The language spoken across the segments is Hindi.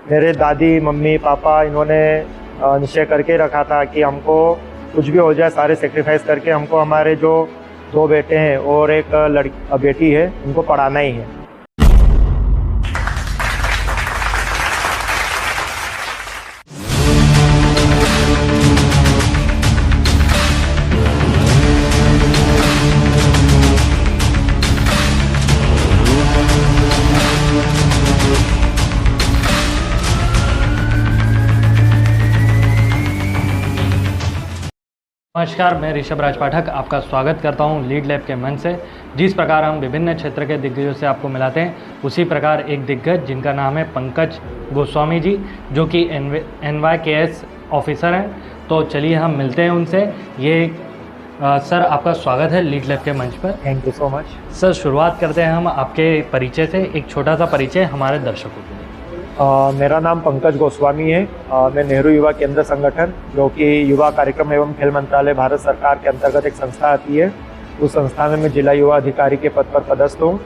मेरे दादी मम्मी पापा इन्होंने निश्चय करके रखा था कि हमको कुछ भी हो जाए सारे सेक्रीफाइस करके हमको हमारे जो 2 बेटे हैं और एक बेटी है उनको पढ़ाना ही है। नमस्कार, मैं ऋषभ राज पाठक आपका स्वागत करता हूं लीड लैब के मंच से। जिस प्रकार हम विभिन्न क्षेत्र के दिग्गजों से आपको मिलाते हैं, उसी प्रकार एक दिग्गज जिनका नाम है पंकज गोस्वामी जी, जो कि NYKS ऑफिसर हैं। तो चलिए हम मिलते हैं उनसे। सर, आपका स्वागत है लीड लैब के मंच पर। Thank you so much. Sir, शुरुआत करते हैं हम आपके परिचय से। एक छोटा सा परिचय हमारे दर्शकों के लिए। मेरा नाम पंकज गोस्वामी है। मैं नेहरू युवा केंद्र संगठन, जो कि युवा कार्यक्रम एवं खेल मंत्रालय भारत सरकार के अंतर्गत एक संस्था आती है, उस संस्था में मैं जिला युवा अधिकारी के पद पर पदस्थ हूँ।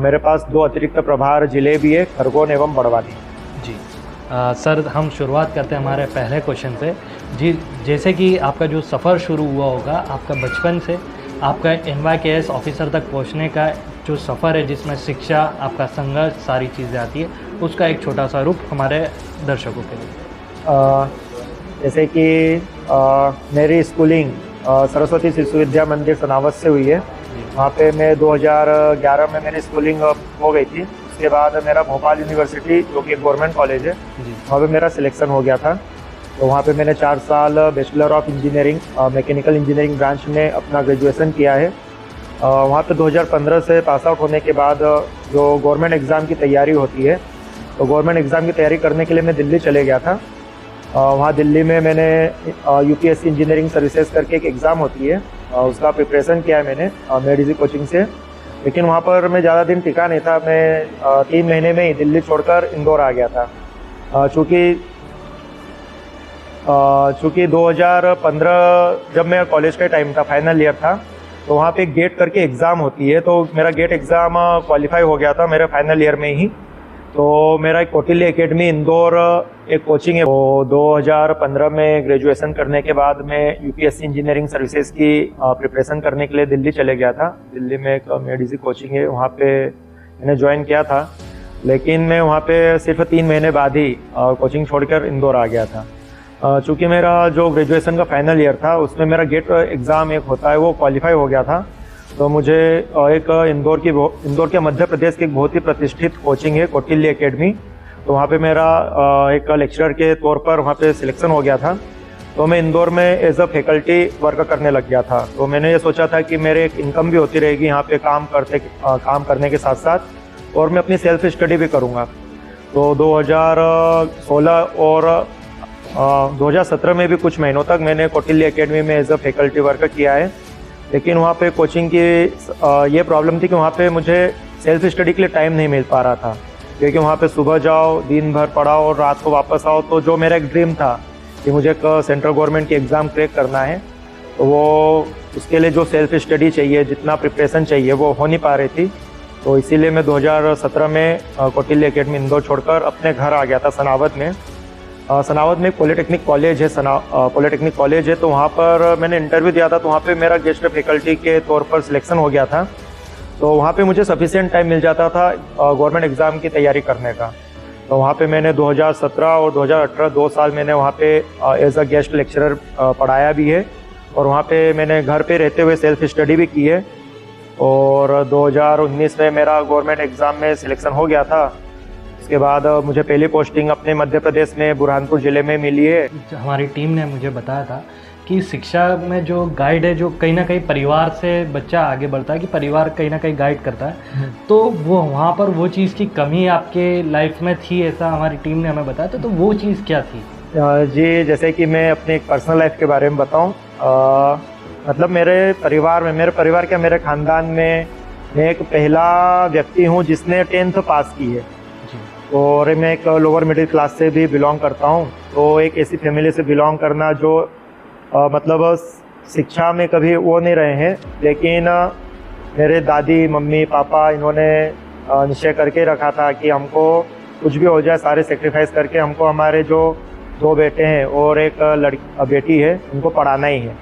मेरे पास 2 अतिरिक्त प्रभार जिले भी है, खरगोन एवं बड़वानी। जी सर, हम शुरुआत करते हैं हमारे पहले क्वेश्चन से। जी, जैसे कि आपका जो सफ़र शुरू हुआ होगा आपका बचपन से, आपका NYKS ऑफिसर तक पहुंचने का जो सफ़र है, जिसमें शिक्षा, आपका संघर्ष, सारी चीज़ें आती है, उसका एक छोटा सा रूप हमारे दर्शकों के लिए। जैसे कि मेरी स्कूलिंग सरस्वती शिशु विद्या मंदिर सनावत से हुई है। वहाँ पे मैं 2011 में मेरी स्कूलिंग हो गई थी। उसके बाद मेरा भोपाल यूनिवर्सिटी, जो कि एक गवर्नमेंट कॉलेज है, वहाँ पे मेरा सिलेक्शन हो गया था। तो वहाँ पे मैंने 4 साल bachelor of engineering mechanical engineering branch में अपना ग्रेजुएशन किया है। वहाँ पे 2015 से पास आउट होने के बाद जो गवर्नमेंट एग्ज़ाम की तैयारी होती है, तो गवर्नमेंट एग्ज़ाम की तैयारी करने के लिए मैं दिल्ली चले गया था। वहाँ दिल्ली में मैंने UPSC इंजीनियरिंग सर्विसेज करके एक एग्ज़ाम होती है, उसका प्रिपरेशन किया है मैंने मेडिजी कोचिंग से। लेकिन वहाँ पर मैं ज़्यादा दिन टिका नहीं था। मैं 3 महीने में ही दिल्ली छोड़कर इंदौर आ गया था। चूँकि 2015 जब मेरा कॉलेज का टाइम था, फाइनल ईयर था, तो वहाँ पे एक गेट करके एग्ज़ाम होती है। तो मेरा गेट एग्ज़ाम क्वालिफाई हो गया था मेरे फाइनल ईयर में ही। तो मेरा एक कौटिल्य एकेडमी इंदौर एक कोचिंग है। तो 2015 में ग्रेजुएशन करने के बाद मैं UPSC इंजीनियरिंग सर्विसेज की प्रिपरेशन करने के लिए दिल्ली चले गया था। दिल्ली में एक मेडिजी कोचिंग है, वहाँ पे मैंने ज्वाइन किया था। लेकिन मैं वहाँ पे सिर्फ 3 महीने बाद ही कोचिंग छोड़कर इंदौर आ गया था। चूँकि मेरा जो ग्रेजुएशन का फाइनल ईयर था, उसमें मेरा गेट एग्ज़ाम एक होता है, वो क्वालिफाई हो गया था। तो मुझे एक इंदौर के मध्य प्रदेश की एक बहुत ही प्रतिष्ठित कोचिंग है, कौटिल्य एकेडमी। तो वहाँ पे मेरा एक लेक्चरर के तौर पर वहाँ पे सिलेक्शन हो गया था। तो मैं इंदौर में एज अ फैकल्टी वर्क करने लग गया था। तो मैंने ये सोचा था कि मेरे एक इनकम भी होती रहेगी यहाँ पे काम करने के साथ साथ, और मैं अपनी सेल्फ स्टडी भी करूँगा। तो 2016 और 2017 में भी कुछ महीनों तक मैंने कौटिल्य एकेडमी में एज अ फैकल्टी वर्क किया है। लेकिन वहाँ पे कोचिंग की ये प्रॉब्लम थी कि वहाँ पे मुझे सेल्फ स्टडी के लिए टाइम नहीं मिल पा रहा था, क्योंकि वहाँ पे सुबह जाओ, दिन भर पढ़ाओ और रात को वापस आओ। तो जो मेरा एक ड्रीम था कि मुझे एक सेंट्रल गवर्नमेंट की एग्ज़ाम क्रैक करना है, तो वो उसके लिए जो सेल्फ स्टडी चाहिए, जितना प्रिपरेशन चाहिए, वो हो नहीं पा रही थी। तो इसीलिए मैं 2017 में कौटिल्य एकेडमी इंदौर छोड़कर अपने घर आ गया था सनावद में। सनावद में पॉलिटेक्निक कॉलेज है, पॉलिटेक्निक कॉलेज है। तो वहाँ पर मैंने इंटरव्यू दिया था, तो वहाँ पे मेरा गेस्ट फैकल्टी के तौर पर सिलेक्शन हो गया था। तो वहाँ पे मुझे सफिशिएंट टाइम मिल जाता था गवर्नमेंट एग्ज़ाम की तैयारी करने का। तो वहाँ पे मैंने 2017 और 2018 2 साल मैंने वहाँ पे एज अ गेस्ट लेक्चरर पढ़ाया भी है, और वहाँ पे मैंने घर पे रहते हुए सेल्फ स्टडी भी की है। और 2019 में मेरा गवर्नमेंट एग्ज़ाम में सिलेक्शन हो गया था। उसके बाद मुझे पहली पोस्टिंग अपने मध्य प्रदेश में बुरहानपुर ज़िले में मिली है। हमारी टीम ने मुझे बताया था कि शिक्षा में जो गाइड है, जो कहीं ना कहीं परिवार से बच्चा आगे बढ़ता है, कि परिवार कहीं ना कहीं गाइड करता है, तो वो वहाँ पर वो चीज़ की कमी आपके लाइफ में थी, ऐसा हमारी टीम ने हमें बताया। तो वो चीज़ क्या थी? जी, जैसे कि मैं अपने एक पर्सनल लाइफ के बारे में बताऊँ, मतलब मेरे ख़ानदान में मैं एक पहला व्यक्ति हूँ जिसने 10th पास की है। और मैं एक लोअर मिडिल क्लास से भी बिलोंग करता हूँ। तो एक ऐसी फैमिली से बिलोंग करना जो मतलब शिक्षा में कभी वो नहीं रहे हैं, लेकिन मेरे दादी मम्मी पापा इन्होंने निश्चय करके रखा था कि हमको कुछ भी हो जाए सारे सेक्रीफाइस करके हमको हमारे जो 2 बेटे हैं और एक बेटी है उनको पढ़ाना ही है।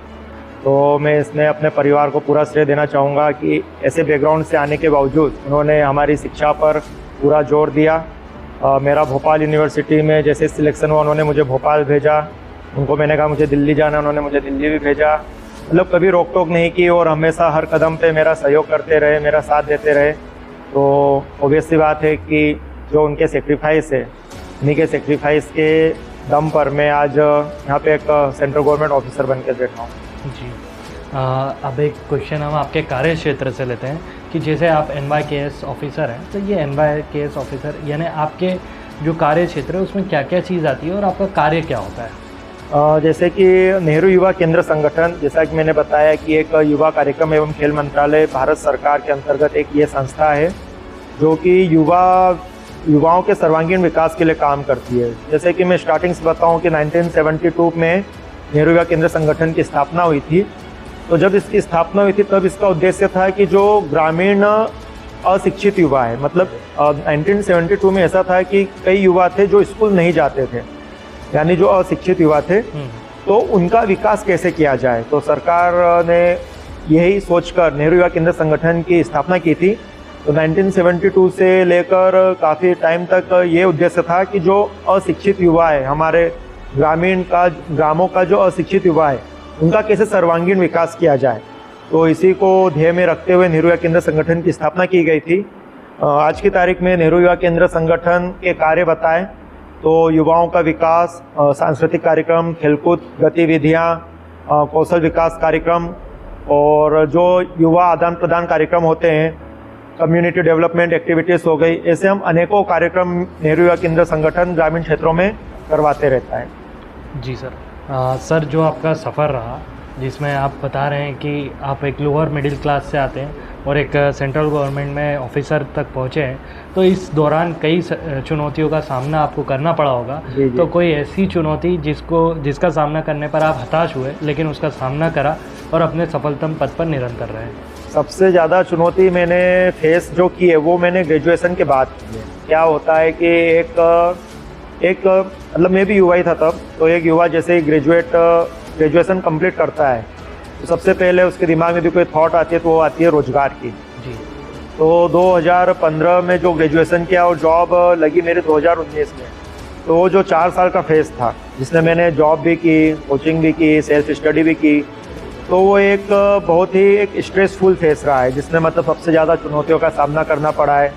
तो मैं इसमें अपने परिवार को पूरा श्रेय देना चाहूँगा कि ऐसे बैकग्राउंड से आने के बावजूद उन्होंने हमारी शिक्षा पर पूरा जोर दिया। मेरा भोपाल यूनिवर्सिटी में जैसे सिलेक्शन हुआ उन्होंने मुझे भोपाल भेजा, उनको मैंने कहा मुझे दिल्ली जाना, उन्होंने मुझे दिल्ली भी भेजा। मतलब कभी रोक टोक नहीं की और हमेशा हर कदम पे मेरा सहयोग करते रहे, मेरा साथ देते रहे। तो ऑब्वियस सी बात है कि जो उनके सेक्रीफाइस है, उन्हीं के सेक्रीफाइस के दम पर मैं आज यहाँ पे एक सेंट्रल गवर्नमेंट ऑफिसर बन के बैठा हूँ। जी। अब एक क्वेश्चन हम आपके कार्य क्षेत्र से लेते हैं कि जैसे आप NYKS ऑफिसर हैं, तो ये NYKS ऑफिसर यानी आपके जो कार्य क्षेत्र है उसमें क्या क्या चीज़ आती है और आपका कार्य क्या होता है? जैसे कि नेहरू युवा केंद्र संगठन, जैसा कि मैंने बताया कि एक युवा कार्यक्रम एवं खेल मंत्रालय भारत सरकार के अंतर्गत एक ये संस्था है जो कि युवाओं के सर्वांगीण विकास के लिए काम करती है। जैसे कि मैं स्टार्टिंग से बताऊं कि 1972 में नेहरू युवा केंद्र संगठन की स्थापना हुई थी। तो जब इसकी स्थापना हुई थी तब इसका उद्देश्य था कि जो ग्रामीण अशिक्षित युवा है, मतलब 1972 में ऐसा था कि कई युवा थे जो स्कूल नहीं जाते थे, यानी जो अशिक्षित युवा थे, तो उनका विकास कैसे किया जाए। तो सरकार ने यही सोचकर नेहरू युवा केंद्र संगठन की स्थापना की थी। तो 1972 से लेकर काफ़ी टाइम तक ये उद्देश्य था कि जो अशिक्षित युवा है, हमारे ग्रामों का जो अशिक्षित युवा है, उनका कैसे सर्वांगीण विकास किया जाए। तो इसी को ध्येय में रखते हुए नेहरू युवा केंद्र संगठन की स्थापना की गई थी। आज की तारीख में नेहरू युवा केंद्र संगठन के कार्य बताएं तो युवाओं का विकास, सांस्कृतिक कार्यक्रम, खेलकूद गतिविधियाँ, कौशल विकास कार्यक्रम और जो युवा आदान प्रदान कार्यक्रम होते हैं, कम्युनिटी डेवलपमेंट एक्टिविटीज़ हो गई, ऐसे हम अनेकों कार्यक्रम नेहरू युवा केंद्र संगठन ग्रामीण क्षेत्रों में करवाते रहता है। जी सर। सर, जो आपका सफ़र रहा जिसमें आप बता रहे हैं कि आप एक लोअर मिडिल क्लास से आते हैं और एक सेंट्रल गवर्नमेंट में ऑफिसर तक पहुँचे हैं, तो इस दौरान कई चुनौतियों का सामना आपको करना पड़ा होगा। तो कोई ऐसी चुनौती जिसका सामना करने पर आप हताश हुए लेकिन उसका सामना करा और अपने सफलतम पद पर निरंतर रहे? सबसे ज़्यादा चुनौती मैंने फेस जो की है वो मैंने ग्रेजुएशन के बाद की है। क्या होता है कि एक मतलब मैं भी युवा ही था तब, तो एक युवा जैसे ग्रेजुएशन कंप्लीट करता है तो सबसे पहले उसके दिमाग में भी कोई थॉट आती है तो वो आती है रोजगार की। जी। तो 2015 में जो ग्रेजुएशन किया और जॉब लगी मेरे 2019 में, तो वो जो 4 साल का फेज़ था जिसमें मैंने जॉब भी की, कोचिंग भी की, सेल्फ स्टडी भी की, तो वो एक बहुत ही एक स्ट्रेसफुल फेज़ रहा है जिसमें मतलब सबसे ज़्यादा चुनौतियों का सामना करना पड़ा है।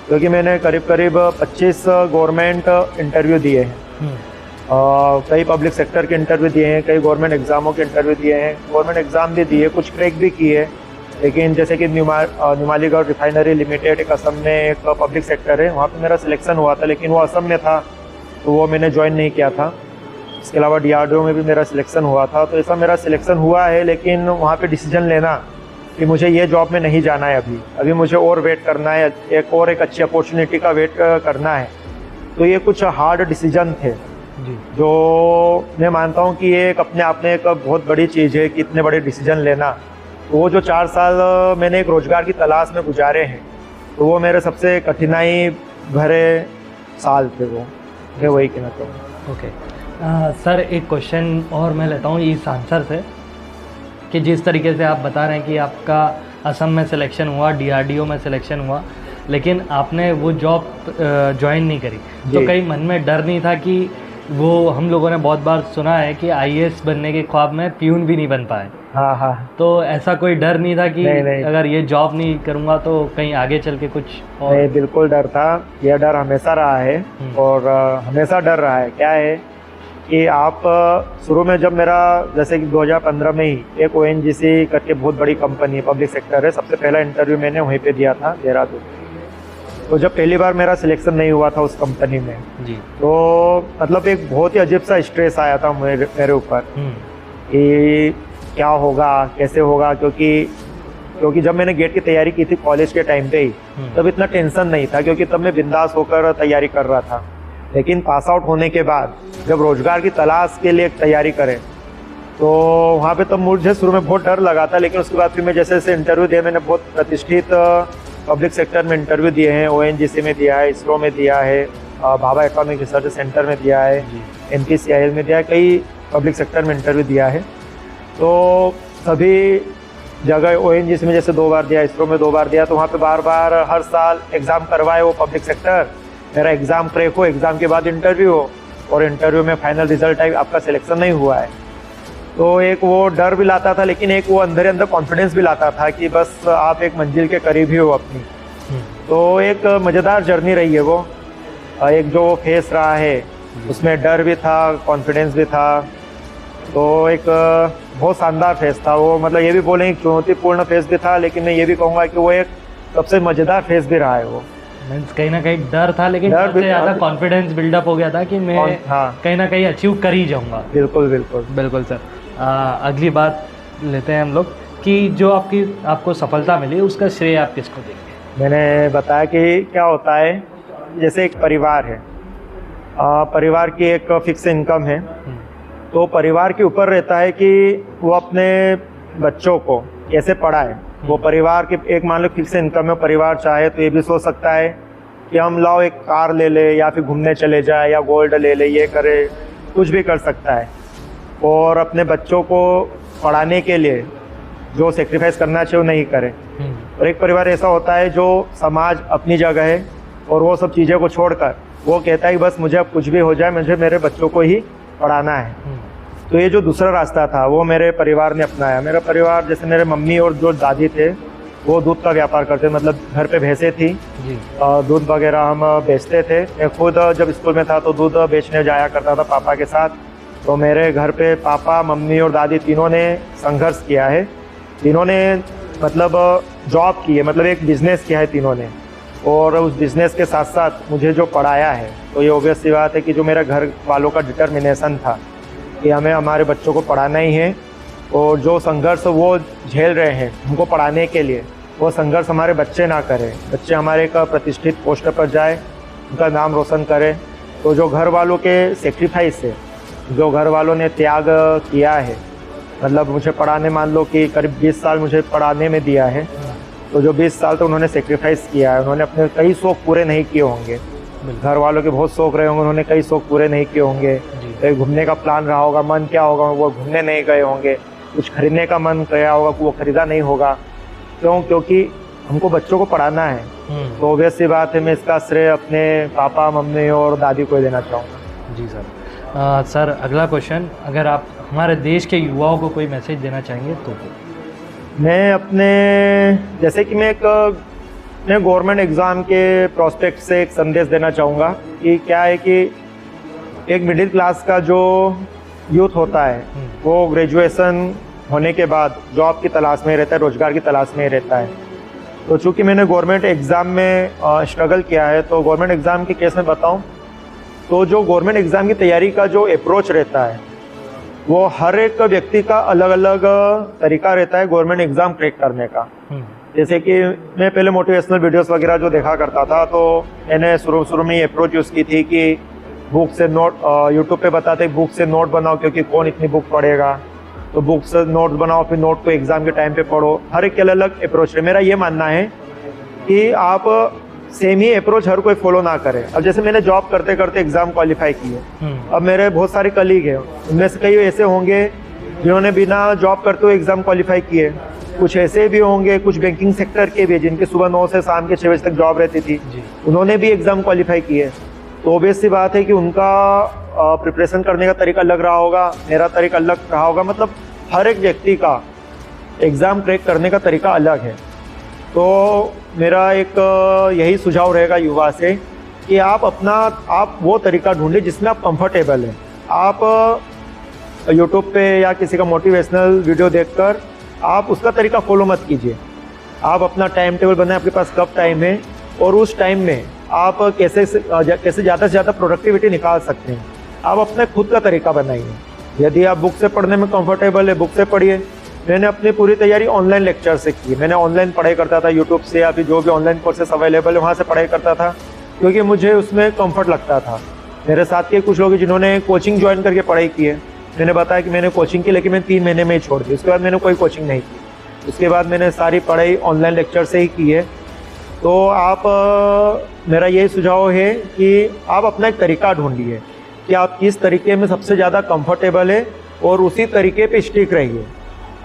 क्योंकि मैंने करीब 25 गवर्नमेंट इंटरव्यू दिए हैं, कई पब्लिक सेक्टर के इंटरव्यू दिए हैं, कई गवर्नमेंट एग्ज़ामों के इंटरव्यू दिए हैं, गवर्नमेंट एग्ज़ाम भी दिए, कुछ क्रैक भी किए। लेकिन जैसे कि नुमालीगढ़ रिफाइनरी लिमिटेड एक असम में एक पब्लिक सेक्टर है, वहाँ पे मेरा सिलेक्शन हुआ था, लेकिन वो असम में था तो वो मैंने ज्वाइन नहीं किया था। इसके अलावा DRDO में भी मेरा सिलेक्शन हुआ था। तो ऐसा मेरा सिलेक्शन हुआ है, लेकिन वहाँ पे डिसीजन लेना कि मुझे ये जॉब में नहीं जाना है, अभी मुझे और वेट करना है, एक अच्छी अपॉर्चुनिटी का वेट करना है। तो ये कुछ हार्ड डिसीजन थे जी, जो मैं मानता हूँ कि ये अपने आप में एक बहुत बड़ी चीज़ है कि इतने बड़े डिसीजन लेना। तो वो जो 4 साल मैंने एक रोज़गार की तलाश में गुजारे हैं, तो वो मेरे सबसे कठिनाई भरे साल थे, वो मैं वही कहना चाहूँगा। ओके सर, एक क्वेश्चन और मैं लेता हूँ इस आंसर से कि जिस तरीके से आप बता रहे हैं कि आपका असम में सिलेक्शन हुआ, DRDO में सिलेक्शन हुआ, लेकिन आपने वो जॉब ज्वाइन नहीं करी, तो कहीं मन में डर नहीं था कि वो हम लोगों ने बहुत बार सुना है कि IAS बनने के ख्वाब में प्यून भी नहीं बन पाए। हाँ हाँ। तो ऐसा कोई डर नहीं था कि नहीं। अगर ये जॉब नहीं करूँगा तो कहीं आगे चल के कुछ और? नहीं, बिल्कुल डर था। यह डर हमेशा रहा है और हमेशा डर रहा है। क्या है कि आप शुरू में जब मेरा जैसे कि 2015 में ही एक ONGC करके बहुत बड़ी कंपनी है, पब्लिक सेक्टर है, सबसे पहला इंटरव्यू मैंने वहीं पे दिया था, देहरादून। तो जब पहली बार मेरा सिलेक्शन नहीं हुआ था उस कंपनी में जी, तो मतलब एक बहुत ही अजीब सा स्ट्रेस आया था मेरे ऊपर कि क्या होगा, कैसे होगा। क्योंकि जब मैंने गेट की तैयारी की थी कॉलेज के टाइम पे ही, तब इतना टेंशन नहीं था क्योंकि तब मैं बिंदास होकर तैयारी कर रहा था। लेकिन पास आउट होने के बाद जब रोजगार की तलाश के लिए तैयारी करें तो वहाँ पे तब मुझे शुरू में बहुत डर लगा था। लेकिन उसके बाद फिर मैं जैसे जैसे इंटरव्यू दिया, मैंने बहुत प्रतिष्ठित पब्लिक सेक्टर में इंटरव्यू दिए हैं, ONGC में दिया है, ISRO में दिया है, भाभा एटॉमिक रिसर्च सेंटर में दिया है, NPCIL में दिया है, कई पब्लिक सेक्टर में इंटरव्यू दिया है। तो सभी जगह ONGC में जैसे 2 बार दिया, इसरो में 2 बार दिया, तो वहाँ पे बार बार हर साल एग्ज़ाम करवाए वो पब्लिक सेक्टर, मेरा एग्ज़ाम क्रैक हो, एग्ज़ाम के बाद इंटरव्यू हो और इंटरव्यू में फाइनल रिजल्ट आए आपका सिलेक्शन नहीं हुआ है। तो एक वो डर भी लाता था, लेकिन एक वो अंदर अंदर कॉन्फिडेंस भी लाता था कि बस आप एक मंजिल के करीब ही हो अपनी। तो एक मज़ेदार जर्नी रही है वो। एक जो फेस रहा है उसमें डर भी था, कॉन्फिडेंस भी था, तो एक बहुत शानदार फेस था वो। मतलब ये भी बोलें चुनौतीपूर्ण फेस भी था, लेकिन मैं ये भी कहूँगा कि वो एक सबसे मज़ेदार फेस भी रहा है वो। मीन्स कहीं ना कहीं डर था, लेकिन डर सबसे ज़्यादा कॉन्फिडेंस बिल्डअप हो गया था कि मैं कहीं ना कहीं अचीव कर ही जाऊँगा। बिल्कुल बिल्कुल बिल्कुल सर। अगली बात लेते हैं हम लोग कि जो आपको सफलता मिली उसका श्रेय आप किसको देंगे? मैंने बताया कि क्या होता है, जैसे एक परिवार है, परिवार की एक फिक्स इनकम है, तो परिवार के ऊपर रहता है कि वो अपने बच्चों को कैसे पढ़ाए। वो परिवार के एक मान लो फिक्स इनकम में परिवार चाहे तो ये भी सोच सकता है कि हम लाओ एक कार ले ले या फिर घूमने चले जाए या गोल्ड ले ले, ये करे, कुछ भी कर सकता है। और अपने बच्चों को पढ़ाने के लिए जो सेक्रीफाइस करना चाहिए वो नहीं करे। और एक परिवार ऐसा होता है जो समाज अपनी जगह है और वो सब चीज़ें को छोड़कर वो कहता है कि बस मुझे अब कुछ भी हो जाए, मुझे मेरे बच्चों को ही पढ़ाना है। तो ये जो दूसरा रास्ता था वो मेरे परिवार ने अपनाया। मेरा परिवार जैसे मेरे मम्मी और जो दादी थे वो दूध का व्यापार करते, मतलब घर पे भैंसें थी, दूध वगैरह हम बेचते थे। मैं खुद जब स्कूल में था तो दूध बेचने जाया करता था पापा के साथ। तो मेरे घर पे पापा, मम्मी और दादी तीनों ने संघर्ष किया है, तीनों ने मतलब जॉब की है, मतलब एक बिज़नेस किया है तीनों ने। और उस बिज़नेस के साथ साथ मुझे जो पढ़ाया है, तो ये ऑब्वियस सी बात है कि जो मेरा घर वालों का डिटर्मिनेशन था कि हमें हमारे बच्चों को पढ़ाना ही है, और जो संघर्ष वो झेल रहे हैं हमको पढ़ाने के लिए, वो संघर्ष हमारे बच्चे ना करें, बच्चे हमारे एक प्रतिष्ठित पोस्ट पर जाए, उनका नाम रोशन करें। तो जो घर वालों के सेक्रीफाइस है, जो घर वालों ने त्याग किया है, मतलब मुझे पढ़ाने, मान लो कि करीब 20 साल मुझे पढ़ाने में दिया है, तो जो 20 साल तो उन्होंने सेक्रीफाइस किया है, उन्होंने अपने कई शौक़ पूरे नहीं किए होंगे। घर वालों के बहुत शौक़ रहे होंगे, उन्होंने कई शौक़ पूरे नहीं किए होंगे। कहीं घूमने का प्लान रहा होगा, मन क्या होगा वो घूमने नहीं गए होंगे, कुछ खरीदने का मन किया होगा वो खरीदा नहीं होगा। क्यों? क्योंकि हमको बच्चों को पढ़ाना है। तो ऑब्वियस सी बात है, मैं इसका श्रेय अपने पापा, मम्मी और दादी को देना चाहूँगा। जी सर। सर अगला क्वेश्चन, अगर आप हमारे देश के युवाओं को कोई मैसेज देना चाहेंगे तो? मैं अपने, जैसे कि मैं गवर्नमेंट एग्ज़ाम के प्रोस्पेक्ट से एक संदेश देना चाहूँगा कि क्या है कि एक मिडिल क्लास का जो यूथ होता है वो ग्रेजुएशन होने के बाद जॉब की तलाश में रहता है, रोज़गार की तलाश में रहता है। तो चूँकि मैंने गवर्नमेंट एग्ज़ाम में स्ट्रगल किया है, तो गवर्नमेंट एग्ज़ाम के केस में बताऊँ तो जो गवर्नमेंट एग्ज़ाम की तैयारी का जो अप्रोच रहता है वो हर एक व्यक्ति का अलग अलग तरीका रहता है गवर्नमेंट एग्ज़ाम क्रैक करने का। जैसे कि मैं पहले मोटिवेशनल वीडियोस वगैरह जो देखा करता था, तो मैंने शुरू में ये अप्रोच यूज़ की थी कि बुक से नोट, यूट्यूब पे बताते बुक से नोट बनाओ, क्योंकि कौन इतनी बुक पढ़ेगा, तो बुक से नोट बनाओ, फिर नोट को एग्ज़ाम के टाइम पे पढ़ो। हर एक के अलग अलग अप्रोच है। मेरा ये मानना है कि आप सेम ही अप्रोच हर कोई फॉलो ना करे। अब जैसे मैंने जॉब करते करते एग्ज़ाम क्वालिफाई किए, अब मेरे बहुत सारे कलीग हैं, उनमें से कई ऐसे होंगे जिन्होंने बिना जॉब करते हुए एग्ज़ाम क्वालिफाई किए, कुछ ऐसे भी होंगे, कुछ बैंकिंग सेक्टर के भी जिनके सुबह 9 से शाम के 6 बजे तक जॉब रहती थी, उन्होंने भी एग्ज़ाम क्वालिफाई किए। तो ऑब्वियस सी बात है कि उनका प्रिपरेशन करने का तरीका अलग रहा होगा, मेरा तरीका अलग रहा होगा, मतलब हर एक व्यक्ति का एग्ज़ाम क्रैक करने का तरीका अलग है। तो मेरा एक यही सुझाव रहेगा युवा से कि आप वो तरीका ढूंढें जिसमें आप कंफर्टेबल हैं। आप यूट्यूब पे या किसी का मोटिवेशनल वीडियो देखकर आप उसका तरीका फॉलो मत कीजिए। आप अपना टाइम टेबल बनाएं, आपके पास कब टाइम है और उस टाइम में आप कैसे ज़्यादा से ज़्यादा प्रोडक्टिविटी निकाल सकते हैं। आप अपने खुद का तरीका बनाइए। यदि आप बुक से पढ़ने में कंफर्टेबल है, बुक से पढ़िए। मैंने अपनी पूरी तैयारी ऑनलाइन लेक्चर से की। मैंने ऑनलाइन पढ़ाई करता था, यूट्यूब से या फिर जो भी ऑनलाइन कोर्सेस अवेलेबल है वहाँ से पढ़ाई करता था, क्योंकि मुझे उसमें कंफर्ट लगता था। मेरे साथ के कुछ लोग जिन्होंने कोचिंग ज्वाइन करके पढ़ाई की है, मैंने बताया कि मैंने कोचिंग की, लेकिन मैं 3 महीने में ही छोड़ दी। उसके बाद मैंने कोई कोचिंग नहीं की। उसके बाद मैंने सारी पढ़ाई ऑनलाइन लेक्चर से ही की है। तो आप मेरा यही सुझाव है कि आप अपना एक तरीका ढूंढिए कि आप किस तरीके में सबसे ज़्यादा कंफर्टेबल है और उसी तरीके पे स्टिक रहिए।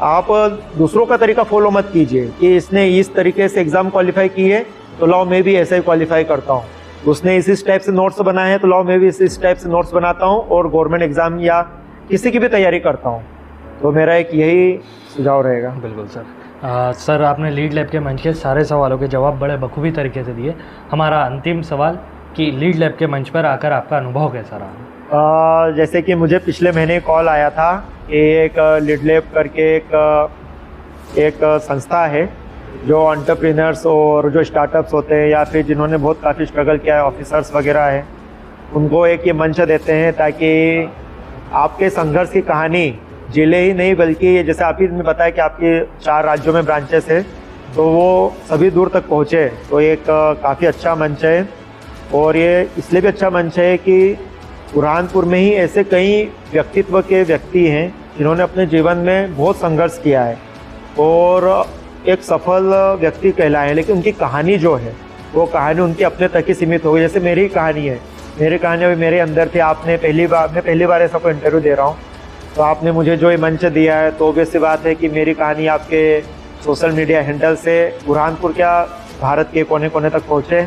आप दूसरों का तरीका फॉलो मत कीजिए कि इसने इस तरीके से एग्ज़ाम क्वालिफाई की है तो लाओ मैं भी ऐसे ही क्वालिफाई करता हूँ, उसने इस टाइप से नोट्स बनाए हैं तो लाओ मैं भी इस टाइप से नोट्स बनाता हूँ और गवर्नमेंट एग्ज़ाम या किसी की भी तैयारी करता हूँ। तो मेरा एक यही सुझाव रहेगा। बिल्कुल सर। सर आपने लीड लैब के मंच के सारे सवालों के जवाब बड़े बखूबी तरीके से दिए। हमारा अंतिम सवाल कि लीड लैब के मंच पर आकर आपका अनुभव कैसा रहा? जैसे कि मुझे पिछले महीने कॉल आया था कि एक लीड लैब करके एक संस्था है जो एंटरप्रेन्योर्स और जो स्टार्टअप्स होते हैं या फिर जिन्होंने बहुत काफ़ी स्ट्रगल किया है, ऑफिसर्स वगैरह है, उनको एक ये मंच देते हैं ताकि आपके संघर्ष की कहानी जिले ही नहीं बल्कि जैसे आप ही ने बताया कि आपके 4 राज्यों में ब्रांचेस है तो वो सभी दूर तक पहुँचे। तो एक काफ़ी अच्छा मंच है और ये इसलिए भी अच्छा मंच है कि बुरहानपुर में ही ऐसे कई व्यक्तित्व के व्यक्ति हैं जिन्होंने अपने जीवन में बहुत संघर्ष किया है और एक सफल व्यक्ति कहलाए हैं, लेकिन उनकी कहानी जो है वो कहानी उनकी अपने तक ही सीमित हो गई। जैसे मेरी कहानी है, मेरी कहानी अभी मेरे अंदर थी। मैं पहली बार ऐसा कोई इंटरव्यू दे रहा हूँ तो आपने मुझे जो ये मंच दिया है तो ऑब्वियस सी बात है कि मेरी कहानी आपके सोशल मीडिया हैंडल से बुरहानपुर क्या भारत के कोने कोने तक पहुँचे।